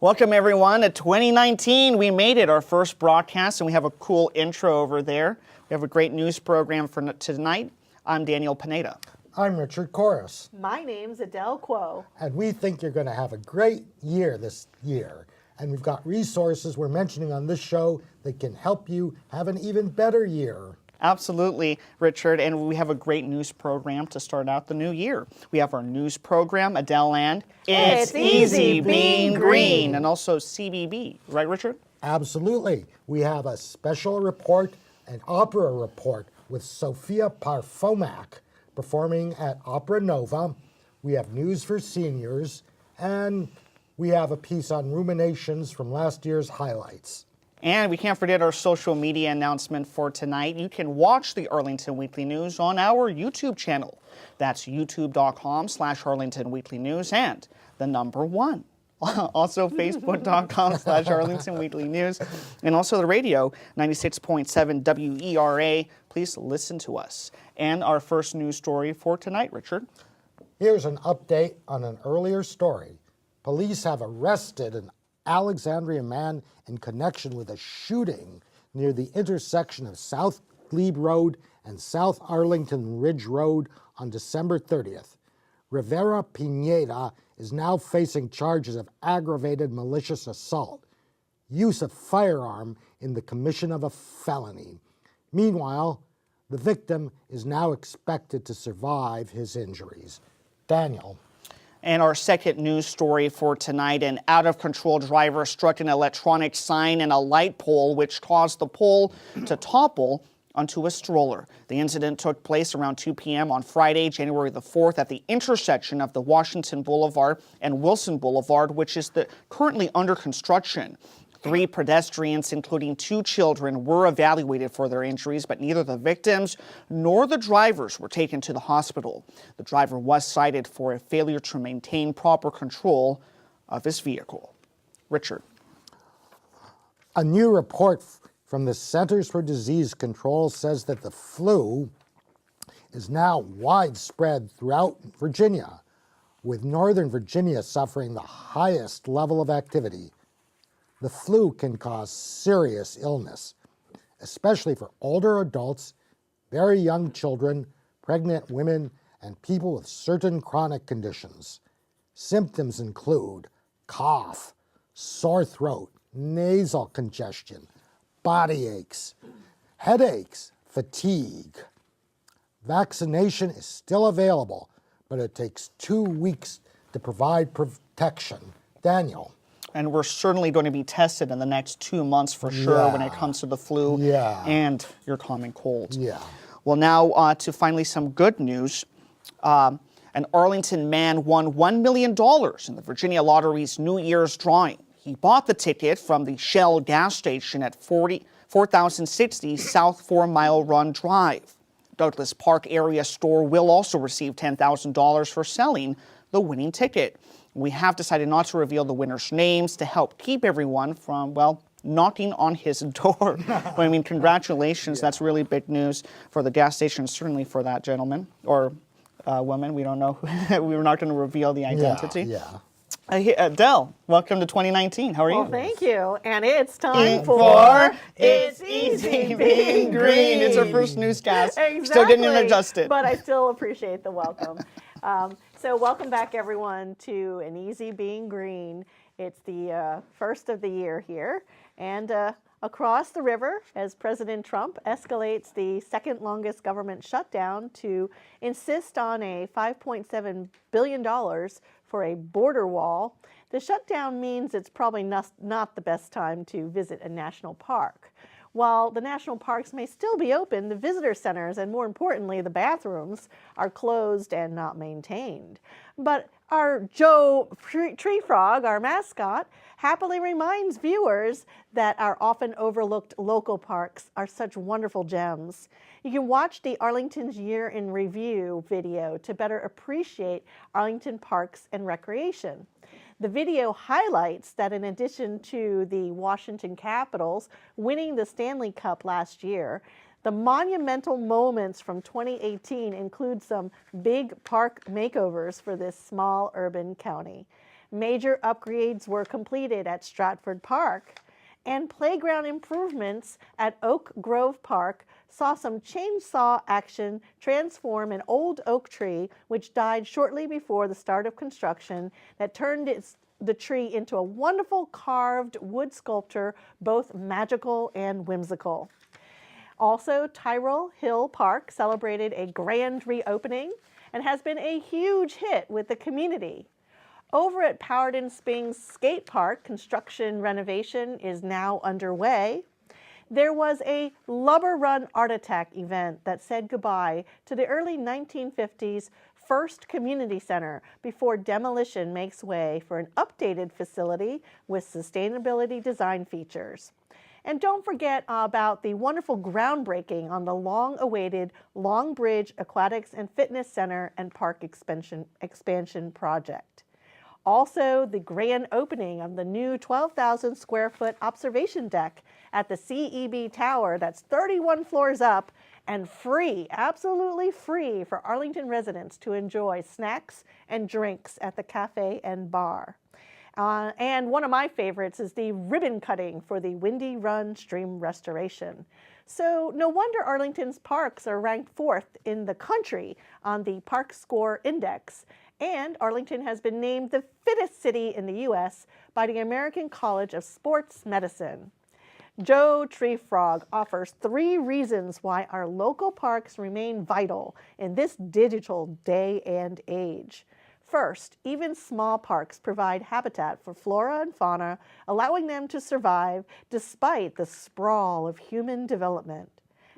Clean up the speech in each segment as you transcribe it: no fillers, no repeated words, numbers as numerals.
Welcome everyone to 2019. We made it, our first broadcast, and we have a cool intro over there. We have a great news program for tonight. I'm Daniel Pineda. I'm Richard Corris. My name's Adele Quo. And we think you're going to have a great year this year. And we've got resources we're mentioning on this show that can help you have an even better year. Absolutely, Richard, and we have a great news program to start out the new year. We have our news program, Adele and It's Easy Being Green, and also CBB, right, Richard? Absolutely. We have a special report, an opera report with Sophia Parfomac performing at Opera Nova. We have news for seniors, and we have a piece on ruminations from last year's highlights. And we can't forget our social media announcement for tonight. You can watch the Arlington Weekly News on our YouTube channel. That's youtube.com/Arlington Weekly News and the number 1. Also facebook.com/Arlington Weekly News. And also the radio, 96.7 WERA. Please listen to us. And our first news story for tonight, Richard. Here's an update on an earlier story. Police have arrested an Alexandria man in connection with a shooting near the intersection of South Glebe Road and South Arlington Ridge Road on December 30th. Rivera Pineda is now facing charges of aggravated malicious assault, use of firearm in the commission of a felony. Meanwhile, the victim is now expected to survive his injuries. Daniel. And our second news story for tonight, an out-of-control driver struck an electronic sign and a light pole, which caused the pole to topple onto a stroller. The incident took place around 2 p.m. on Friday, January the 4th, at the intersection of the Washington Boulevard and Wilson Boulevard, which is currently under construction. 3 pedestrians, including 2 children, were evaluated for their injuries, but neither the victims nor the drivers were taken to the hospital. The driver was cited for a failure to maintain proper control of his vehicle. Richard. A new report from the Centers for Disease Control says that the flu is now widespread throughout Virginia, with Northern Virginia suffering the highest level of activity. The flu can cause serious illness, especially for older adults, very young children, pregnant women, and people with certain chronic conditions. Symptoms include cough, sore throat, nasal congestion, body aches, headaches, fatigue. Vaccination is still available, but it takes 2 weeks to provide protection. Daniel. And we're certainly going to be tested in the next 2 months for sure when it comes to the flu and your common cold. Well, now to finally some good news. An Arlington man won $1 million in the Virginia Lottery's New Year's drawing. He bought the ticket from the Shell gas station at 4060 South 4 Mile Run Drive. Douglas Park area store will also receive $10,000 for selling the winning ticket. We have decided not to reveal the winners' names to help keep everyone from, well, knocking on his door. But I mean, congratulations. That's really big news for the gas station, certainly for that gentleman or woman. We don't know. We're not going to reveal the identity. Adele, welcome to 2019. How are you? Well, thank you. And it's time for It's Easy Being Green. It's our first newscast. Exactly. Still getting adjusted. But I still appreciate the welcome. So welcome back, everyone, to An Easy Being Green. It's the first of the year here. And across the river, as President Trump escalates the second longest government shutdown to insist on a $5.7 billion for a border wall, the shutdown means it's probably not the best time to visit a national park. While the national parks may still be open, the visitor centers and, more importantly, the bathrooms are closed and not maintained. But our Joe Tree Frog, our mascot, happily reminds viewers that our often overlooked local parks are such wonderful gems. You can watch the Arlington's Year in Review video to better appreciate Arlington Parks and Recreation. The video highlights that in addition to the Washington Capitals winning the Stanley Cup last year, the monumental moments from 2018 include some big park makeovers for this small urban county. Major upgrades were completed at Stratford Park, and playground improvements at Oak Grove Park saw some chainsaw action transform an old oak tree which died shortly before the start of construction that turned the tree into a wonderful carved wood sculpture, both magical and whimsical. Also, Tyrrell Hill Park celebrated a grand reopening and has been a huge hit with the community. Over at Powhatan Springs Skate Park, construction renovation is now underway. There was a Lubber Run Art Attack event that said goodbye to the early 1950s first community center before demolition makes way for an updated facility with sustainability design features. And don't forget about the wonderful groundbreaking on the long-awaited Long Bridge Aquatics and Fitness Center and Park expansion project. Also, the grand opening of the new 12,000 square foot observation deck at the CEB Tower that's 31 floors up and free, absolutely free for Arlington residents to enjoy snacks and drinks at the cafe and bar. And one of my favorites is the ribbon cutting for the Windy Run stream restoration. So no wonder Arlington's parks are ranked 4th in the country on the Park Score Index. And Arlington has been named the fittest city in the U.S. by the American College of Sports Medicine. Joe Treefrog offers 3 reasons why our local parks remain vital in this digital day and age. First, even small parks provide habitat for flora and fauna, allowing them to survive despite the sprawl of human development.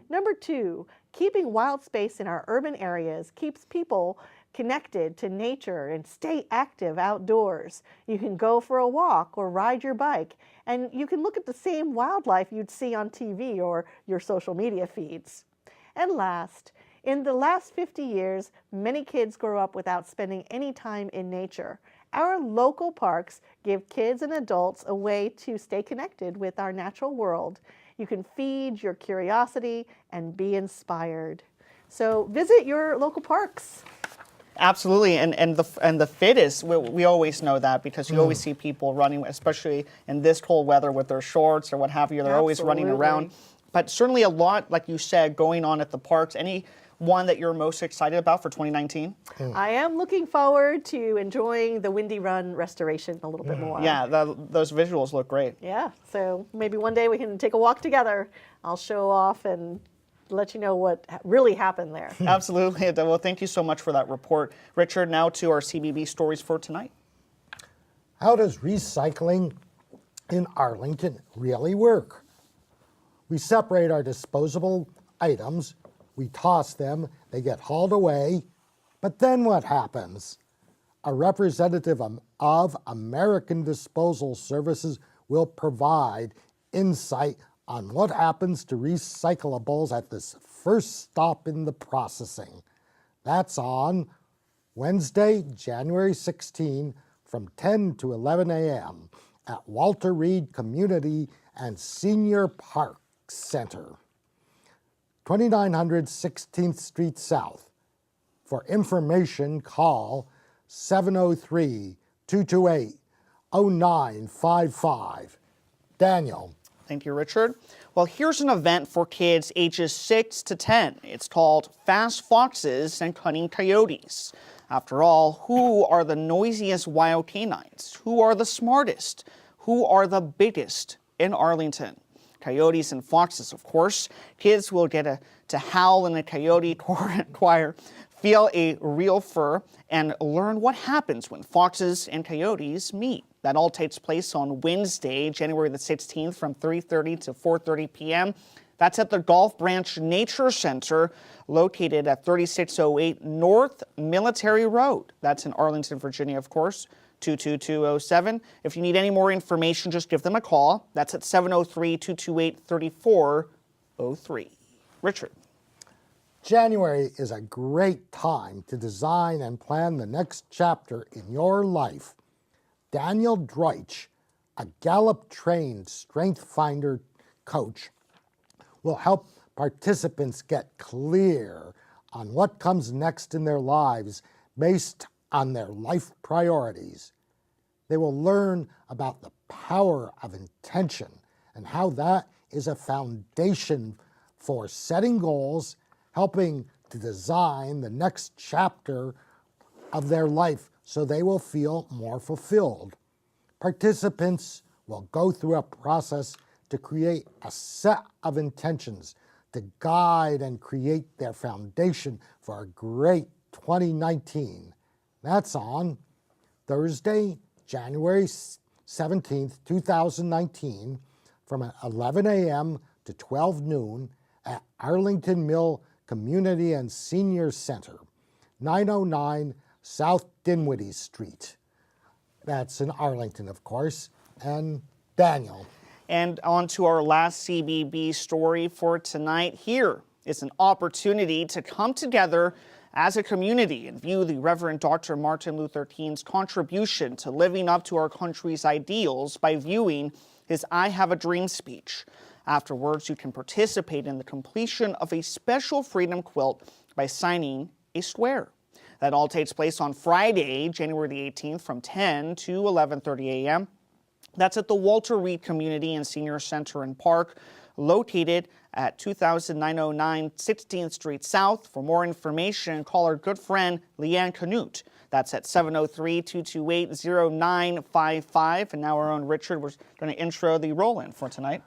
Number 2, keeping wild space in our urban areas keeps people connected to nature and stay active outdoors. You can go for a walk or ride your bike, and you can look at the same wildlife you'd see on TV or your social media feeds. And last, in the last 50 years, many kids grow up without spending any time in nature. Our local parks give kids and adults a way to stay connected with our natural world. You can feed your curiosity and be inspired. So visit your local parks. Absolutely, and the fittest, we always know that because you always see people running, especially in this cold weather with their shorts or what have you. They're always running around. But certainly a lot, like you said, going on at the parks. Any one that you're most excited about for 2019? I am looking forward to enjoying the Windy Run restoration a little bit more. Yeah, those visuals look great. Yeah, so maybe one day we can take a walk together. I'll show off and let you know what really happened there. Absolutely. Well, thank you so much for that report. Richard, now to our CBB stories for tonight. How does recycling in Arlington really work? We separate our disposable items, we toss them, they get hauled away, but then what happens? A representative of American Disposal Services will provide insight on what happens to recyclables at this first stop in the processing. That's on Wednesday, January 16, from 10 to 11 a.m. at Walter Reed Community and Senior Park Center, 2900 16th Street South. For information, call 703-228-0955. Daniel. Thank you, Richard. Well, here's an event for kids ages 6 to 10. It's called Fast Foxes and Cunning Coyotes. After all, who are the noisiest wild canines? Who are the smartest? Who are the biggest in Arlington? Coyotes and foxes, of course. Kids will get to howl in a coyote choir, feel a real fur, and learn what happens when foxes and coyotes meet. That all takes place on Wednesday, January the 16th from 3:30 to 4:30 p.m. That's at the Gulf Branch Nature Center, located at 3608 North Military Road. That's in Arlington, Virginia, of course, 22207. If you need any more information, just give them a call. That's at 703-228-3403. Richard. January is a great time to design and plan the next chapter in your life. Daniel Dreich, a Gallup-trained Strength Finder coach, will help participants get clear on what comes next in their lives based on their life priorities. They will learn about the power of intention and how that is a foundation for setting goals, helping to design the next chapter of their life so they will feel more fulfilled. Participants will go through a process to create a set of intentions to guide and create their foundation for a great 2019. That's on Thursday, January 17th, 2019, from 11 a.m. to 12 noon at Arlington Mill Community and Senior Center, 909 South Dinwiddie Street. That's in Arlington, of course. And Daniel. And on to our last CBB story for tonight. Here is an opportunity to come together as a community and view the Reverend Dr. Martin Luther King's contribution to living up to our country's ideals by viewing his I Have a Dream speech. Afterwards, you can participate in the completion of a special freedom quilt by signing a square. That all takes place on Friday, January the 18th from 10 to 11:30 a.m. That's at the Walter Reed Community and Senior Center and Park, located at 2909 16th Street South. For more information, call our good friend Leanne Canute. That's at 703-228-0955. And now our own Richard, we're going to intro the roll-in for tonight.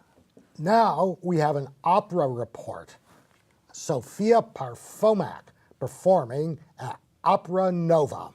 Now we have an opera report. Sophia Parfomac performing at Opera Nova.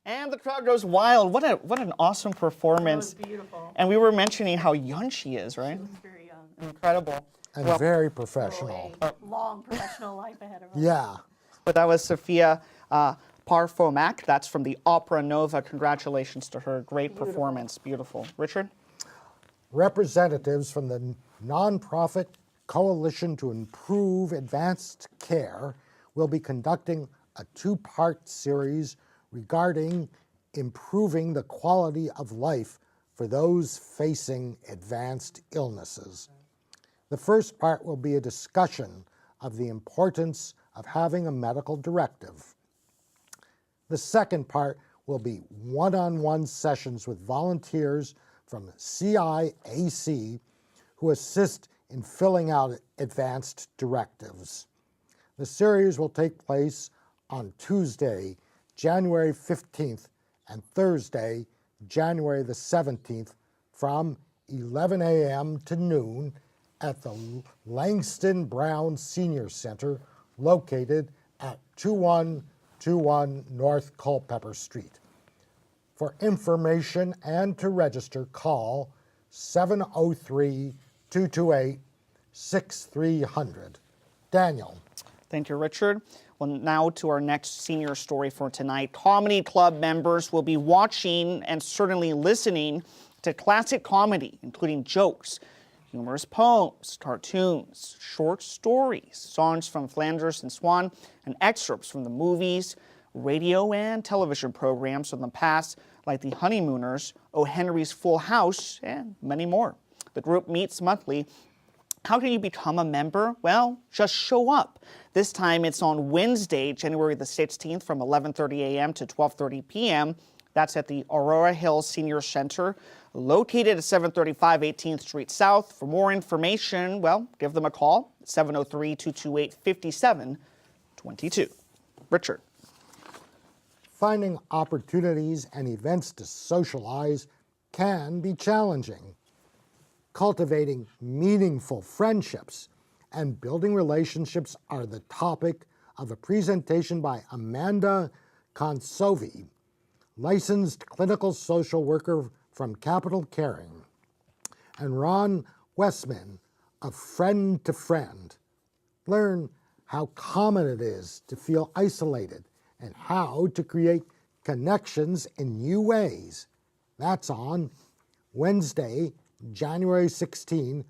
And the crowd goes wild. What an awesome performance. That was beautiful. And we were mentioning how young she is, right? She was very young. Incredible. And very professional. A long professional life ahead of her. Yeah. But that was Sophia Parfomac. That's from the Opera Nova. Congratulations to her. Great performance. Beautiful. Richard? Representatives from the nonprofit Coalition to Improve Advanced Care will be conducting a two-part series regarding improving the quality of life for those facing advanced illnesses. The first part will be a discussion of the importance of having a medical directive. The second part will be one-on-one sessions with volunteers from CIAC who assist in filling out advanced directives. The series will take place on Tuesday, January 15th, and Thursday, January the 17th, from 11 a.m. to noon at the Langston Brown Senior Center, located at 2121 North Culpeper Street. For information and to register, call 703-228-6300. Daniel. Thank you, Richard. Well, now to our next senior story for tonight. Comedy club members will be watching and certainly listening to classic comedy, including jokes, humorous poems, cartoons, short stories, songs from Flanders and Swan, and excerpts from the movies, radio, and television programs from the past, like The Honeymooners, O. Henry's Full House, and many more. The group meets monthly. How can you become a member? Well, just show up. This time it's on Wednesday, January the 16th from 11:30 a.m. to 12:30 p.m. That's at the Aurora Hills Senior Center, located at 735 18th Street South. For more information, well, give them a call, 703-228-5722. Richard. Finding opportunities and events to socialize can be challenging. Cultivating meaningful friendships and building relationships are the topic of a presentation by Amanda Consovi, licensed clinical social worker from Capital Caring, and Ron Westman of Friend to Friend. Learn how common it is to feel isolated and how to create connections in new ways. That's on Wednesday, January 16,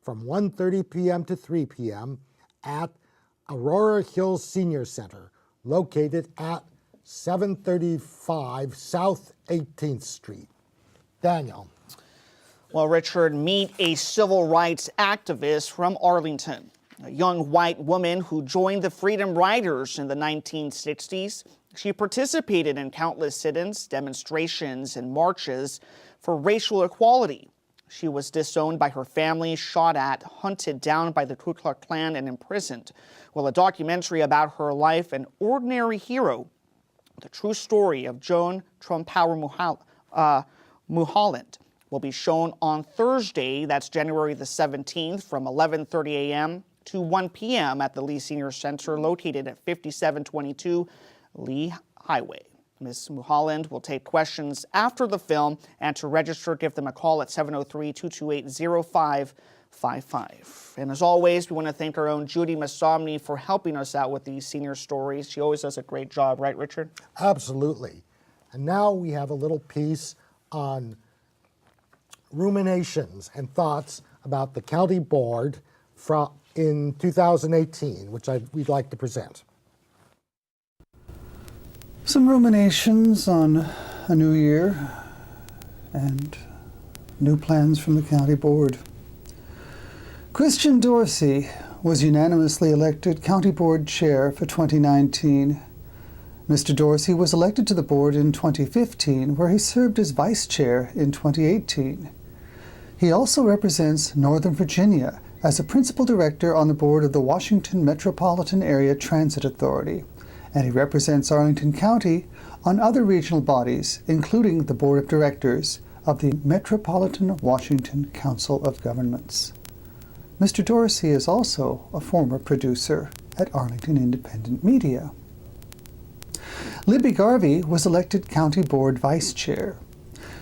from 1:30 p.m. to 3 p.m. at Aurora Hills Senior Center, located at 735 South 18th Street. Daniel. Well, Richard, meet a civil rights activist from Arlington, a young white woman who joined the Freedom Riders in the 1960s. She participated in countless sit-ins, demonstrations, and marches for racial equality. She was disowned by her family, shot at, hunted down by the Ku Klux Klan, and imprisoned. Well, a documentary about her life, An Ordinary Hero, the true story of Joan Trumpower Mulholland, will be shown on Thursday, that's January the 17th, from 11:30 a.m. to 1 p.m. at the Lee Senior Center, located at 5722 Lee Highway. Ms. Mulholland will take questions after the film, and to register, give them a call at 703-228-0555. And as always, we want to thank our own Judy Masomny for helping us out with these senior stories. She always does a great job, right, Richard? Absolutely. And now we have a little piece on ruminations and thoughts about the county board in 2018, which we'd like to present. Some ruminations on a new year and new plans from the county board. Christian Dorsey was unanimously elected county board chair for 2019. Mr. Dorsey was elected to the board in 2015, where he served as vice chair in 2018. He also represents Northern Virginia as a principal director on the board of the Washington Metropolitan Area Transit Authority, and he represents Arlington County on other regional bodies, including the Board of Directors of the Metropolitan Washington Council of Governments. Mr. Dorsey is also a former producer at Arlington Independent Media. Libby Garvey was elected County Board Vice Chair.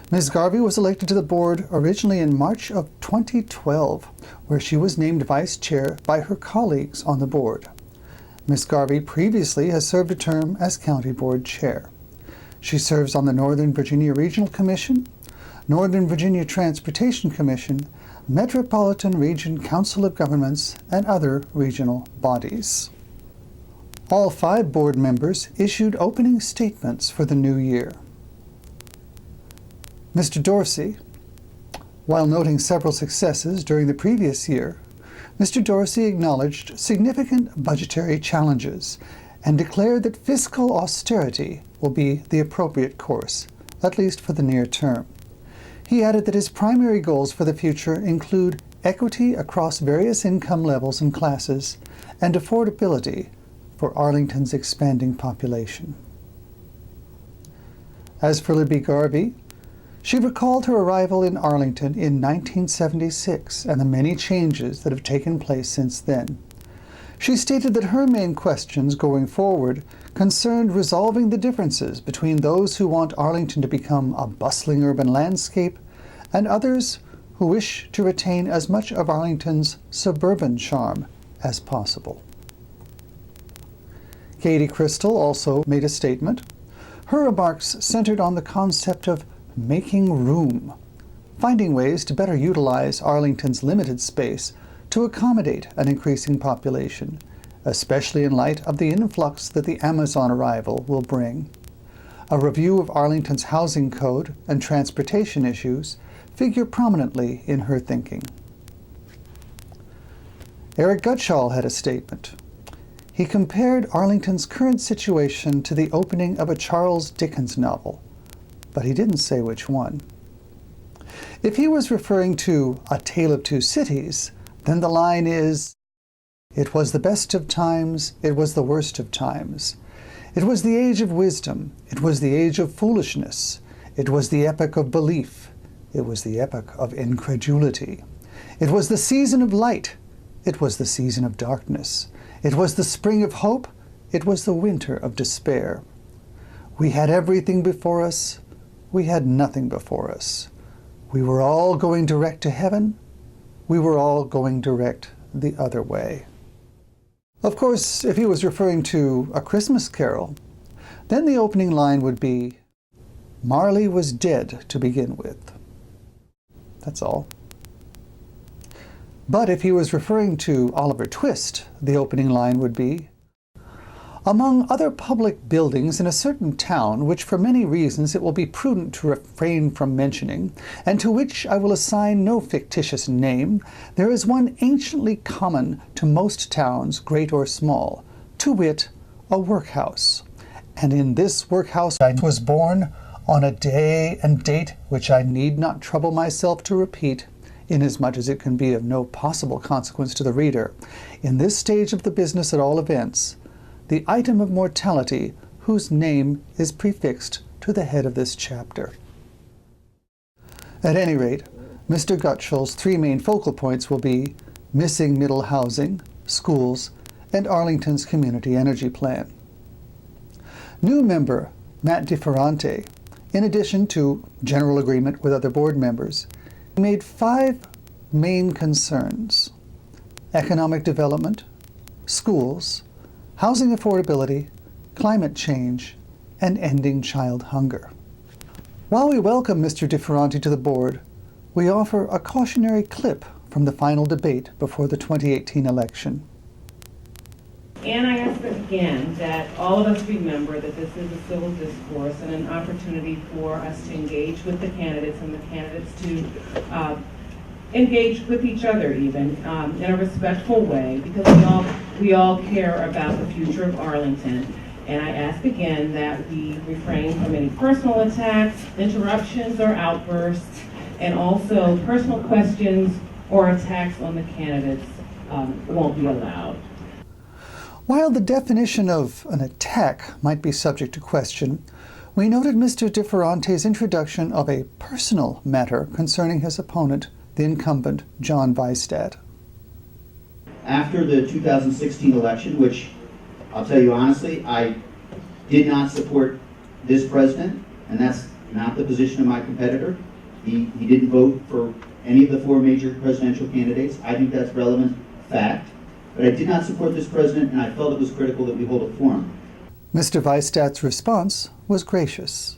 Ms. Garvey was elected to the board originally in March of 2012, where she was named Vice Chair by her colleagues on the board. Ms. Garvey previously has served a term as County Board Chair. She serves on the Northern Virginia Regional Commission, Northern Virginia Transportation Commission, Metropolitan Region Council of Governments, and other regional bodies. All 5 board members issued opening statements for the new year. Mr. Dorsey, while noting several successes during the previous year, Mr. Dorsey acknowledged significant budgetary challenges and declared that fiscal austerity will be the appropriate course, at least for the near term. He added that his primary goals for the future include equity across various income levels and classes and affordability for Arlington's expanding population. As for Libby Garvey, she recalled her arrival in Arlington in 1976 and the many changes that have taken place since then. She stated that her main questions going forward concerned resolving the differences between those who want Arlington to become a bustling urban landscape and others who wish to retain as much of Arlington's suburban charm as possible. Katie Crystal also made a statement. Her remarks centered on the concept of making room, finding ways to better utilize Arlington's limited space to accommodate an increasing population, especially in light of the influx that the Amazon arrival will bring. A review of Arlington's housing code and transportation issues figure prominently in her thinking. Eric Gutschall had a statement. He compared Arlington's current situation to the opening of a Charles Dickens novel, but he didn't say which one. If he was referring to A Tale of Two Cities, then the line is, "It was the best of times, it was the worst of times. It was the age of wisdom, it was the age of foolishness. It was the epoch of belief, it was the epoch of incredulity. It was the season of light, it was the season of darkness. It was the spring of hope, it was the winter of despair. We had everything before us, we had nothing before us. We were all going direct to heaven, we were all going direct the other way." Of course, if he was referring to A Christmas Carol, then the opening line would be, "Marley was dead to begin with." That's all. But if he was referring to Oliver Twist, the opening line would be, "Among other public buildings in a certain town, which for many reasons it will be prudent to refrain from mentioning, and to which I will assign no fictitious name, there is one anciently common to most towns, great or small, to wit, a workhouse. And in this workhouse I was born on a day and date which I need not trouble myself to repeat, inasmuch as it can be of no possible consequence to the reader. In this stage of the business at all events, the item of mortality whose name is prefixed to the head of this chapter." At any rate, Mr. Gutschall's 3 main focal points will be missing middle housing, schools, and Arlington's community energy plan. New member Matt DiFerrante, in addition to general agreement with other board members, made 5 main concerns: economic development, schools, housing affordability, climate change, and ending child hunger. While we welcome Mr. DiFerrante to the board, we offer a cautionary clip from the final debate before the 2018 election. And I ask again that all of us remember that this is a civil discourse and an opportunity for us to engage with the candidates and the candidates to engage with each other even in a respectful way, because we all care about the future of Arlington. And I ask again that we refrain from any personal attacks, interruptions, or outbursts, and also personal questions or attacks on the candidates won't be allowed. While the definition of an attack might be subject to question, we noted Mr. DiFerrante's introduction of a personal matter concerning his opponent, the incumbent John Bystad. After the 2016 election, which I'll tell you honestly, I did not support this president, and that's not the position of my competitor. He didn't vote for any of the 4 major presidential candidates. I think that's relevant fact. But I did not support this president, and I felt it was critical that we hold a forum. Mr. Weistat's response was gracious.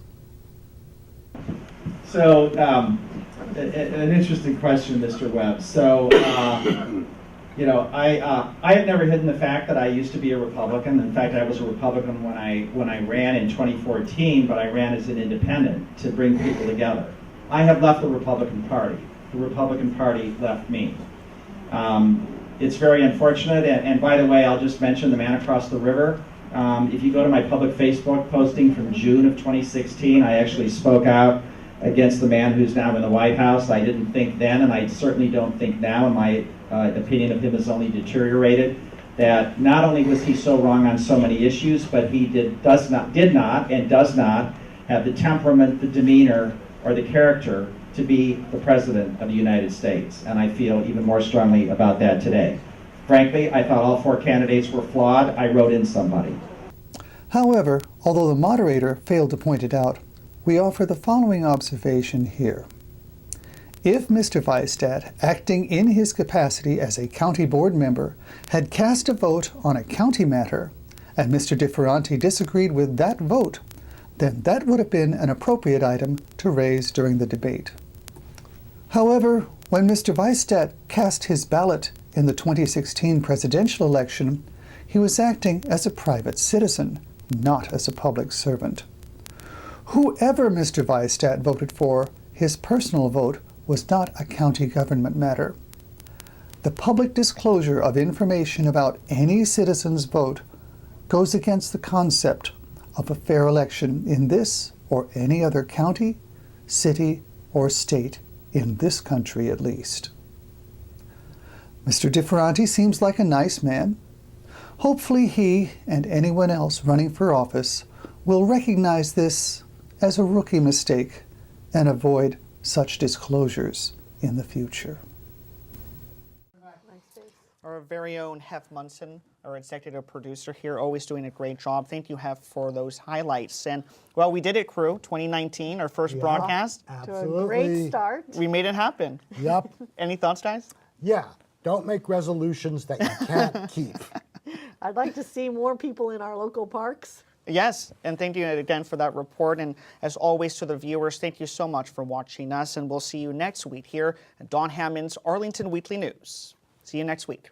So, an interesting question, Mr. Webb. So, you know, I have never hidden the fact that I used to be a Republican. In fact, I was a Republican when I ran in 2014, but I ran as an independent to bring people together. I have left the Republican Party. The Republican Party left me. It's very unfortunate, and by the way, I'll just mention the man across the river. If you go to my public Facebook posting from June of 2016, I actually spoke out against the man who's now in the White House. I didn't think then, and I certainly don't think now, and my opinion of him has only deteriorated, that not only was he so wrong on so many issues, but he did not have the temperament, the demeanor, or the character to be the President of the United States. And I feel even more strongly about that today. Frankly, I thought all 4 candidates were flawed. I wrote in somebody. However, although the moderator failed to point it out, we offer the following observation here. If Mr. Weistat, acting in his capacity as a county board member, had cast a vote on a county matter, and Mr. DeFerranti disagreed with that vote, then that would have been an appropriate item to raise during the debate. However, when Mr. Weistat cast his ballot in the 2016 presidential election, he was acting as a private citizen, not as a public servant. Whoever Mr. Weistat voted for, his personal vote was not a county government matter. The public disclosure of information about any citizen's vote goes against the concept of a fair election in this or any other county, city, or state in this country at least. Mr. DeFerranti seems like a nice man. Hopefully he and anyone else running for office will recognize this as a rookie mistake and avoid such disclosures in the future. Our very own Hef Munson, our executive producer here, always doing a great job. Thank you, Hef, for those highlights. And, well, we did it, crew. 2019, our first broadcast. Absolutely. To a great start. We made it happen. Yep. Any thoughts, guys? Yeah. Don't make resolutions that you can't keep. I'd like to see more people in our local parks. Yes, and thank you again for that report. And as always to the viewers, thank you so much for watching us. And we'll see you next week here at Don Hammond's Arlington Weekly News. See you next week.